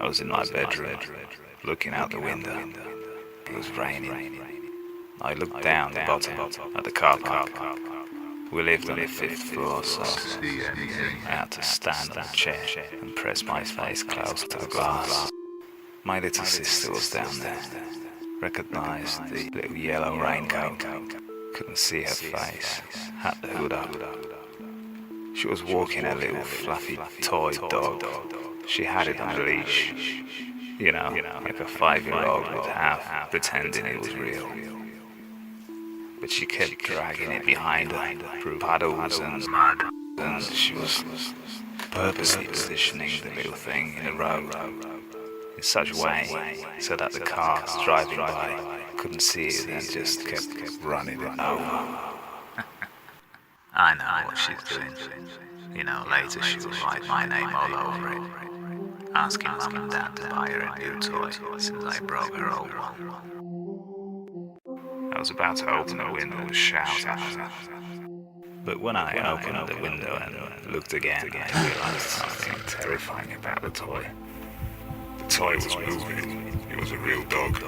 I was in my bedroom, looking out the window. It was raining. I looked down the bottom at the car park. We lived on the 5th floor, so I had to stand on a chair and press my face close to the glass. My little sister was down there. Recognized the little yellow raincoat. Couldn't see her face. Had the hood up. She was walking a little fluffy toy dog. She had it on a leash. You know, like a 5-year-old would have, pretending it was real. But she kept dragging it behind her through puddles and mud, and she was purposely positioning the little thing in the road in such a way so that the cars driving by couldn't see it and just kept running it over. I know what she's doing. You know, later she will write my name all over it, asking Mum and Dad to buy her a new toy since I broke her old one. I was about to open the window and shout at her. But when I opened the window and looked again, I realized something terrifying about the toy. The toy was moving. It was a real dog.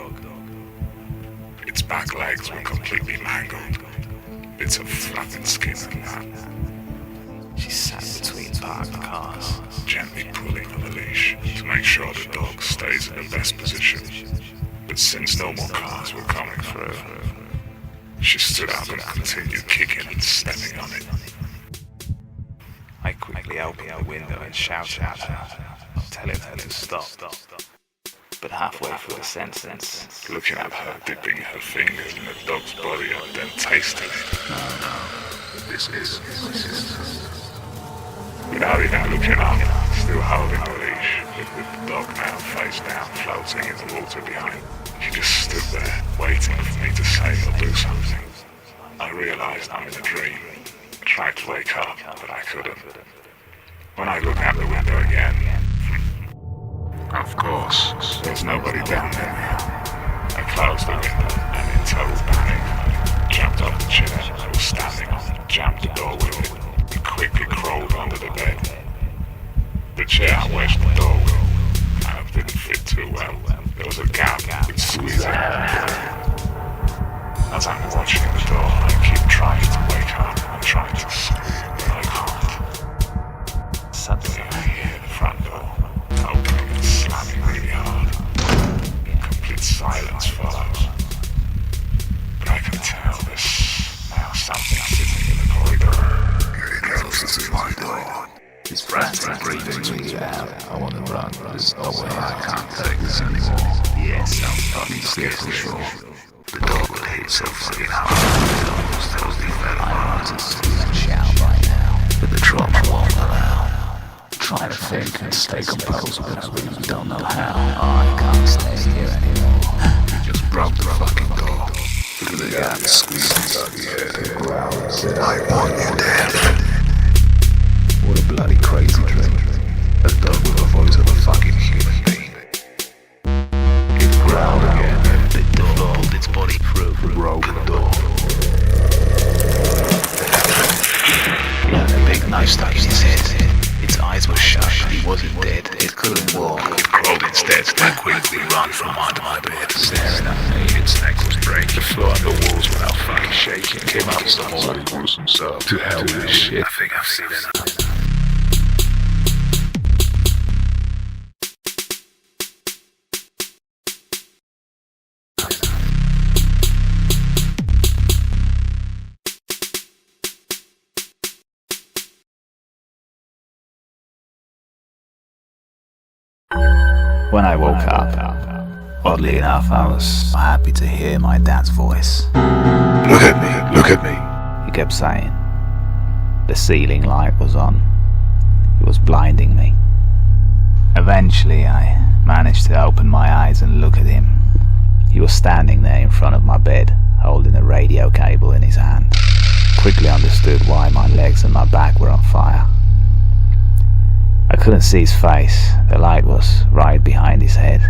Its back legs were completely mangled. Bits of flattened skin and that. She sat between parked cars, gently pulling on the leash to make sure the dog stays in the best position. But since no more cars were coming through, she stood up and continued kicking and stepping on it. I quickly opened the window and shouted at her, telling her to stop. But halfway through the sentence, looking at her dipping her fingers in the dog's body and then tasting it. No, this is my sister. Without even looking up, still holding the leash, with the dog now face down, floating in the water behind. She just stood there, waiting for me to say or do something. I realized I'm in a dream. I tried to wake up, but I couldn't. When I looked out the window again, of course, there's nobody down there now. I closed the window and in total panic, jumped off the chair I was standing on, jammed the door with it, and quickly crawled under the bed. The chair I wedged the door with kind of didn't fit too well. There was a gap with squeezing out. As I'm watching the door, I keep trying to wake up and trying to scream, but I can't. Suddenly I hear the front door opening and slamming really hard. Complete silence follows. But I can tell there's now something sitting in the corridor. Here he goes, this is my door. His frantic breathing me out. I want to run, but there's no way I can't take this anymore. Yes, I'm fucking scared for sure. The dog will hit so fucking hard. It almost totally fell apart. I want to scream and shout right now, but the trauma won't allow. Trying to think and stay composed, but I really don't know how. I can't stay here anymore. He just broke the fucking door. Look at the guy squeezing out the head and growling and said, I want you dead. What a bloody crazy dream. A dog with the voice of a fucking human being. It growled again and bit the floor, pulled its body through the broken door. He had a big knife stuck in his head. Its eyes were shut, but he wasn't dead. It couldn't walk. It crawled instead, then quickly run from under my bed. Staring at me, its neck was breaking. The floor and the walls were now fucking shaking. Came up with some bloody gruesome stuff. To hell with this shit. I think I've seen enough. When I woke up, oddly enough, I was happy to hear my dad's voice. Look at me, look at me, he kept saying. The ceiling light was on. It was blinding me. Eventually, I managed to open my eyes and look at him. He was standing there in front of my bed, holding a radio cable in his hand. Quickly understood why my legs and my back were on fire. I couldn't see his face. The light was right behind his head.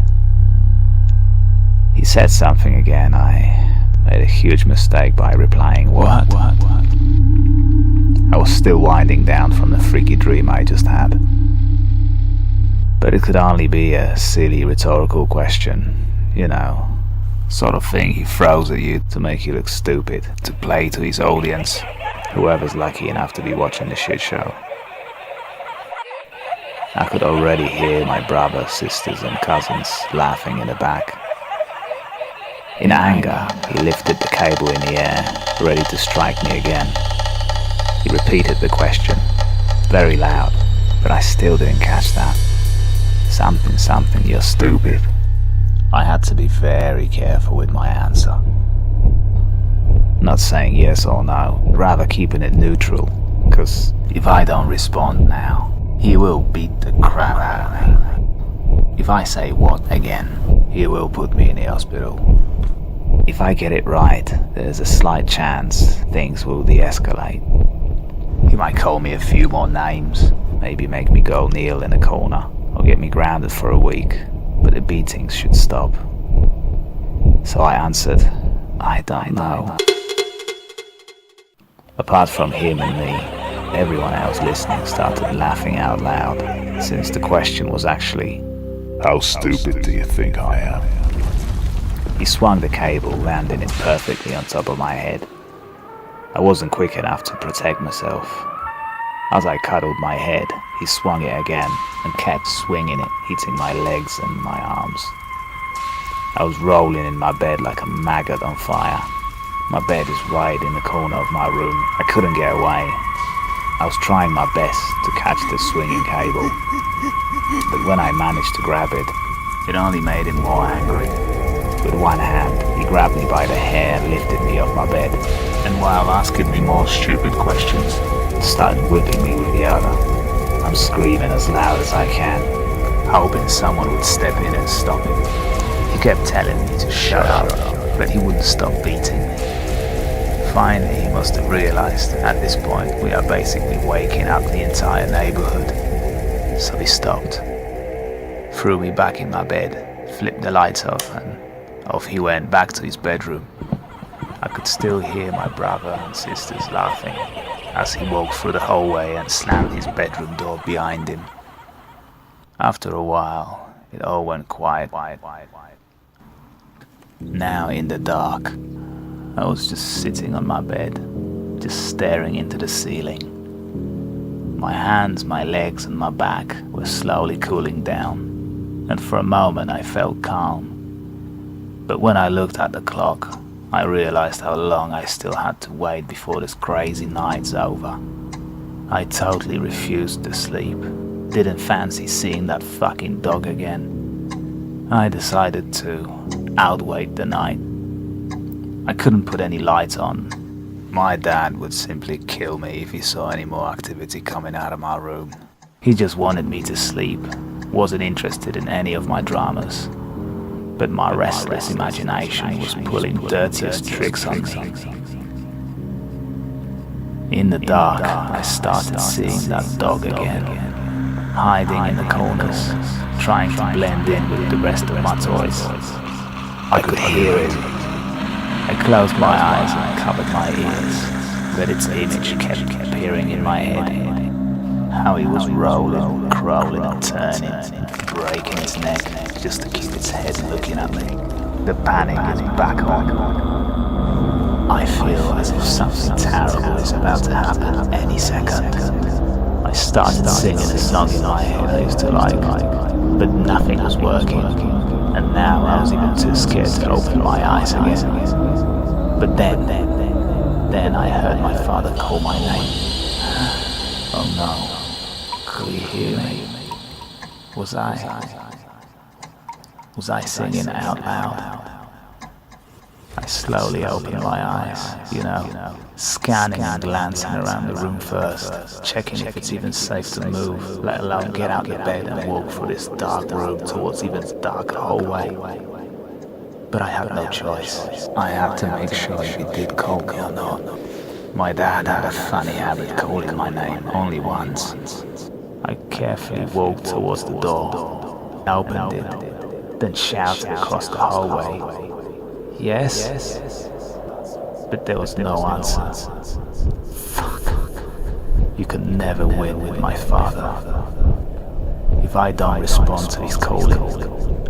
He said something again. I made a huge mistake by replying, What? I was still winding down from the freaky dream I just had. But But it could only be a silly rhetorical question, you know, sort of thing he throws at you to make you look stupid, to play to his audience, whoever's lucky enough to be watching the shit show. I could already hear my brothers, sisters and cousins laughing in the back. In anger, he lifted the cable in the air, ready to strike me again. He repeated the question, very loud, but I still didn't catch that. Something, you're stupid. I had to be very careful with my answer. Not saying yes or no, rather keeping it neutral, because if I don't respond now, he will beat the crap out of me. If I say what again, he will put me in the hospital. If I get it right, there's a slight chance things will de-escalate. He might call me a few more names, maybe make me go kneel in a corner, or get me grounded for a week, but the beatings should stop. So I answered, I don't know. Apart from him and me, everyone else listening started laughing out loud, since the question was actually, how stupid do you think I am? He swung the cable, landing it perfectly on top of my head. I wasn't quick enough to protect myself. As I cuddled my head, he swung it again and kept swinging it, hitting my legs and my arms. I was rolling in my bed like a maggot on fire. My bed is right in the corner of my room. I couldn't get away. I was trying my best to catch the swinging cable, but when I managed to grab it, it only made him more angry. With one hand, he grabbed me by the hair and lifted me off my bed, and while asking me more stupid questions, started whipping me with the other. I'm screaming as loud as I can, hoping someone would step in and stop him. He kept telling me to shut up, but he wouldn't stop beating me. Finally, he must have realized at this point we are basically waking up the entire neighborhood. So he stopped, threw me back in my bed, flipped the lights off, and off he went back to his bedroom. I could still hear my brother and sisters laughing as he walked through the hallway and slammed his bedroom door behind him. After a while, it all went quiet. Now in the dark, I was just sitting on my bed, just staring into the ceiling. My hands, my legs and my back were slowly cooling down, and for a moment I felt calm. But when I looked at the clock, I realized how long I still had to wait before this crazy night's over. I totally refused to sleep, didn't fancy seeing that fucking dog again. I decided to outwait the night. I couldn't put any lights on. My dad would simply kill me if he saw any more activity coming out of my room. He just wanted me to sleep, wasn't interested in any of my dramas. But my restless imagination was pulling dirtiest tricks on me. In the dark, I started seeing that dog again, hiding in the corners, trying to blend in with the rest of my toys. I could hear it. I closed my eyes and covered my ears, but its image kept appearing in my head. How he was rolling, crawling and turning, breaking its neck just to keep its head looking at me. The panic is back on. I feel as if something terrible is about to happen any second. I started singing a song in my head I used to like, but nothing was working, and now I was even too scared to open my eyes again. But then I heard my father call my name. Oh no, could he hear me? Was I singing out loud? I slowly opened my eyes, scanning and glancing around the room first, checking if it's even safe to move, let alone get out of bed and walk through this dark room towards even darker hallway. But I had no choice. I had to make sure if he did call me or not. My dad had a funny habit calling my name only once. I carefully walked towards the door, opened it, then shouted across the hallway, "Yes?" But there was no answer. Fuck. You could never win with my father. if I don't respond to his calling,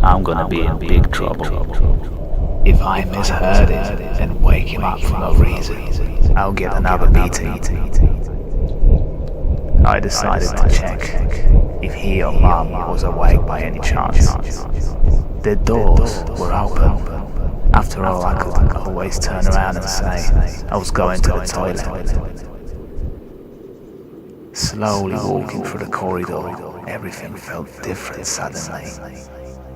I'm gonna be in big trouble. If I misheard it and wake him up for no reason, I'll get another beating. I decided to check if he or Mum was awake by any chance. Their doors were open. After all, I could always turn around and say I was going to the toilet. Slowly walking through the corridor, everything felt different suddenly.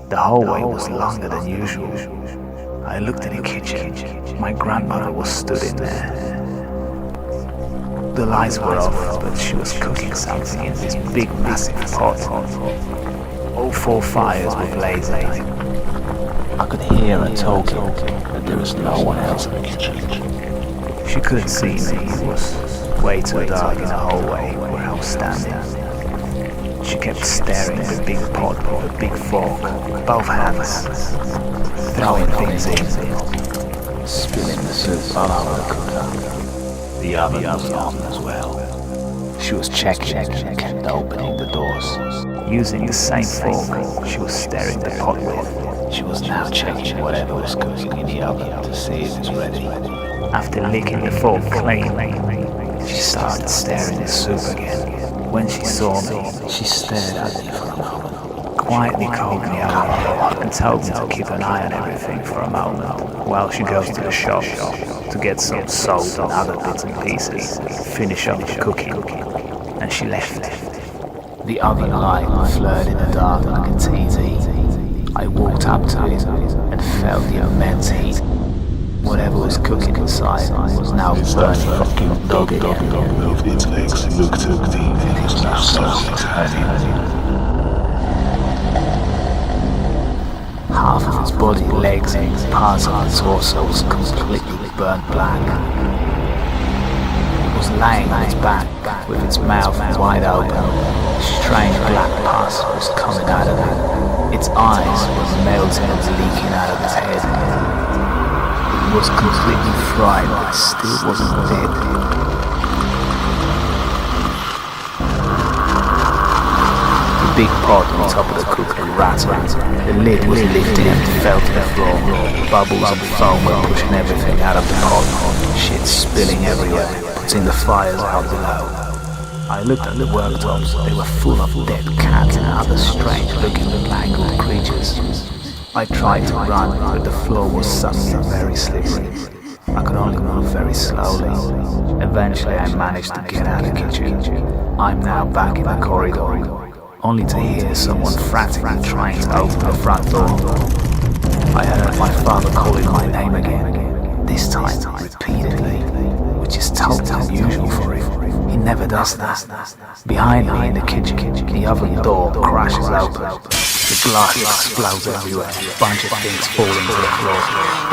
The hallway was longer than usual. I looked in the kitchen. My grandmother was stood in there. The lights were off, but she was cooking something in this big massive pot. All 4 fires were blazing. I could hear her talking, but there was no one else in the kitchen. She couldn't see me. It was way too dark in the hallway where I was standing. She kept staring at the big pot with a big fork, both hands, throwing things in, spilling the soup all over the cooker. The oven was on as well. She was checking and kept opening the doors. Using the same fork she was stirring the pot with, she was now checking whatever was cooking in the oven to see if it's ready. After licking the fork clean, she started stirring the soup again. When she saw me, she stared at me for a moment, quietly called me over and told me to keep an eye on everything for a moment while she goes to the shop to get some salt and other bits and pieces, finish up the cooking, and she left. The oven light flared in the dark like a TV. I walked up to it and felt the immense heat. Whatever was cooking inside was now burning. Fucking dog moved its legs, looked at me, and it was now slowly turning. Half of its body, legs, and parts of its torso was completely burnt black. It was lying on its back, with its mouth wide open. A strange black pus was coming out of it. Its eyes were melting and leaking out of its head. It was completely fried, but still wasn't dead. The big pot on top of the cooker rattled. The lid was lifted and fell to the floor. Bubbles and foam were pushing everything out of the pot. Shit spilling everywhere, putting the fires out below. I looked at the worktops. They were full of dead cats and other strange-looking mangled creatures. I tried to run, but the floor was suddenly very slippery. I could only move very slowly. Eventually, I managed to get out of the kitchen. I'm now back in the corridor, only to hear someone frantically trying to open the front door. I heard my father calling my name again, this time repeatedly, which is totally unusual for him. He never does that. Behind me in the kitchen, the oven door crashes open. The glass explodes everywhere, a bunch of things falling to the floor.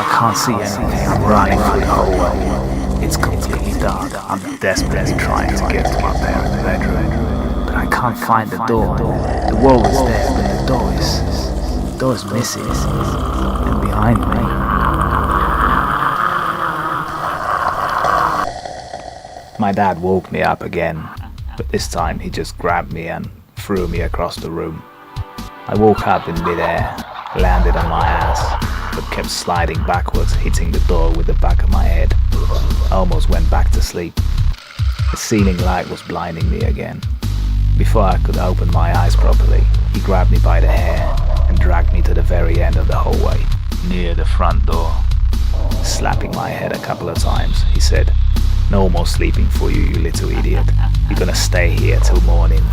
I can't see anything, I'm running through the hallway. It's completely dark. I'm desperately trying to get to my parents' bedroom. But I can't find the door. The wall is there, but the door is missing. And behind me, my dad woke me up again, but this time he just grabbed me and threw me across the room. I woke up in midair, landed on my ass, but kept sliding backwards, hitting the door with the back of my head. I almost went back to sleep. The ceiling light was blinding me again. Before I could open my eyes properly, he grabbed me by the hair and dragged me to the very end of the hallway, near the front door. Slapping my head a couple of times, he said, "No more sleeping for you, you little idiot. You're gonna stay here till morning."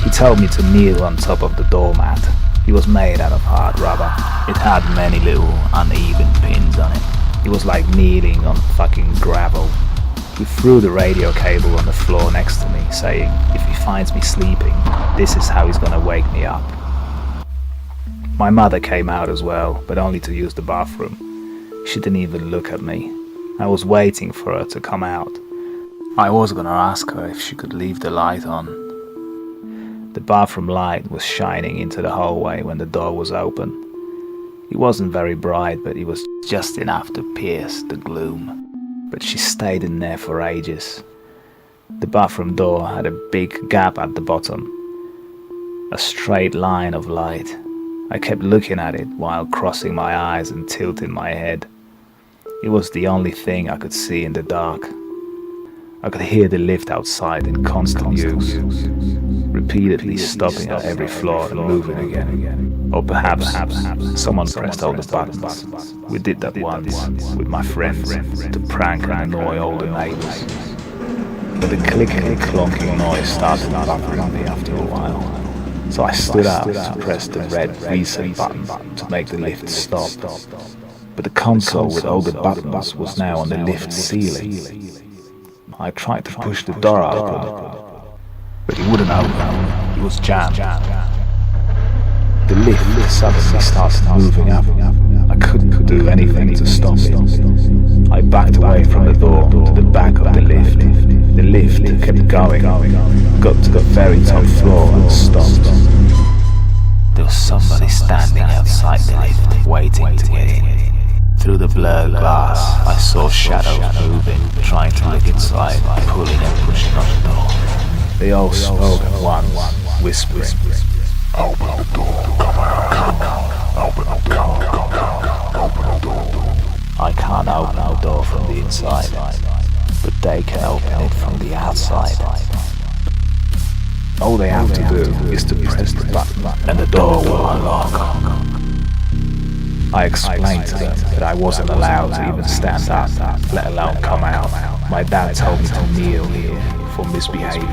He told me to kneel on top of the doormat. It was made out of hard rubber. It had many little uneven pins on it. It was like kneeling on fucking gravel. He threw the radio cable on the floor next to me, saying, if he finds me sleeping, this is how he's gonna wake me up. My mother came out as well, but only to use the bathroom. She didn't even look at me. I was waiting for her to come out. I was gonna ask her if she could leave the light on. The bathroom light was shining into the hallway when the door was open. It wasn't very bright, but it was just enough to pierce the gloom. But she stayed in there for ages. The bathroom door had a big gap at the bottom, a straight line of light. I kept looking at it while crossing my eyes and tilting my head. It was the only thing I could see in the dark. I could hear the lift outside in constant use, repeatedly stopping at every floor and moving again. Or perhaps someone pressed all the buttons. We did that once with my friends to prank and annoy older neighbors. But the clicking and clonking noise started bothering me after a while. So I stood up to press the red reset button to make the lift stop. But the console with all the buttons was now on the lift ceiling. I tried to push the door open, but it wouldn't open. It was jammed. The lift suddenly started moving up. I couldn't do anything to stop it. I backed away from the door to the back of the lift. The lift kept going, got to the very top floor and stopped. There was somebody standing outside the lift, waiting to get in. Through the blurred glass, I saw shadows moving, trying to look inside, pulling and pushing on the door. They all spoke at once, whispering, Open the door, come out, open the door, open the door. I can't open the door from the inside, but they can open it from the outside. All they have to do is to press the button and the door will unlock. I explained to them that I wasn't allowed to even stand up, let alone come out. My dad told me to kneel here for misbehaving.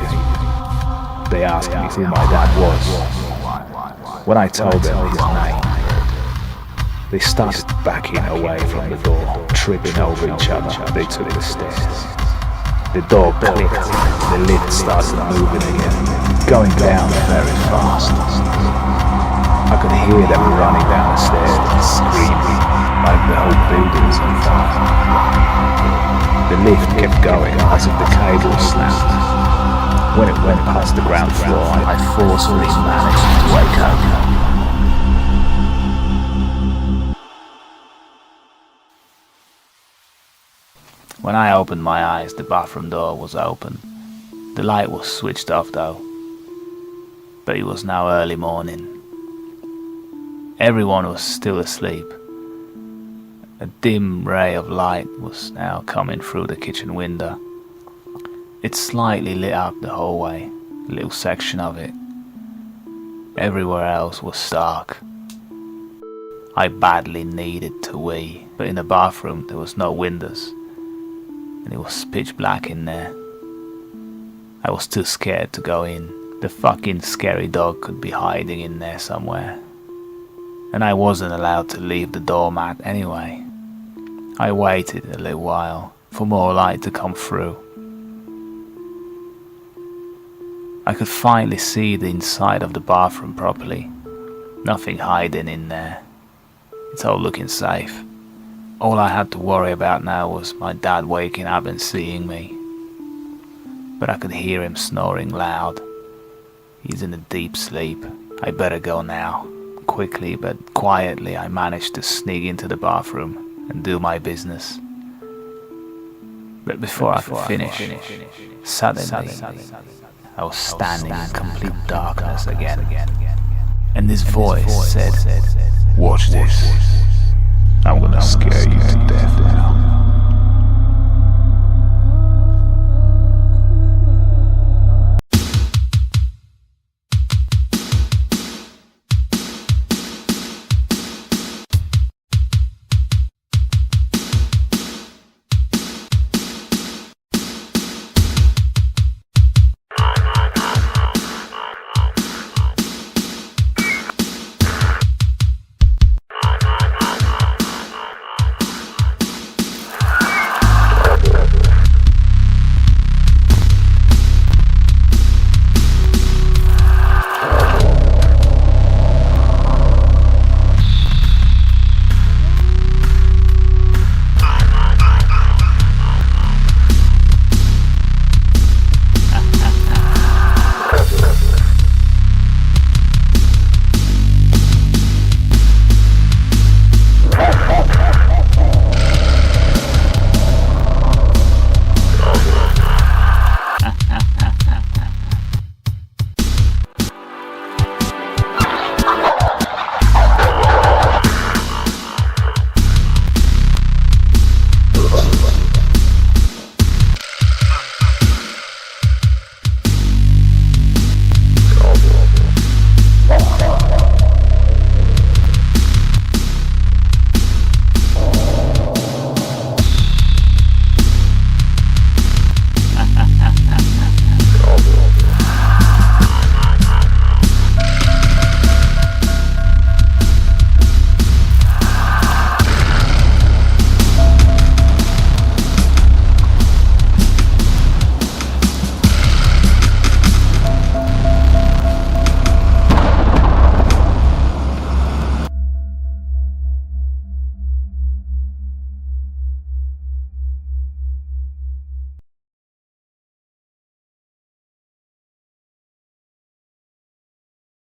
They asked me who my dad was. When I told them his name, they started backing away from the door, tripping over each other. They took the stairs. The door clicked, the lift started moving again, going down very fast. I could hear them running down the stairs and screaming like the whole building was on fire. The lift kept going as if the cable snapped. When it went past the ground floor, I forcefully managed to wake up. When I opened my eyes, the bathroom door was open. The light was switched off though, but it was now early morning. Everyone was still asleep. A dim ray of light was now coming through the kitchen window. It slightly lit up the hallway, a little section of it. Everywhere else was dark. I badly needed to wee, but in the bathroom there was no windows, and it was pitch black in there. I was too scared to go in. The fucking scary dog could be hiding in there somewhere. And I wasn't allowed to leave the doormat anyway. I waited a little while for more light to come through. I could finally see the inside of the bathroom properly. Nothing hiding in there. It's all looking safe. All I had to worry about now was my dad waking up and seeing me. But I could hear him snoring loud. He's in a deep sleep. I better go now. Quickly but quietly I managed to sneak into the bathroom and do my business. But before I could finish, suddenly I was standing in complete darkness again. And this voice said, Watch this. I'm gonna scare you to death now.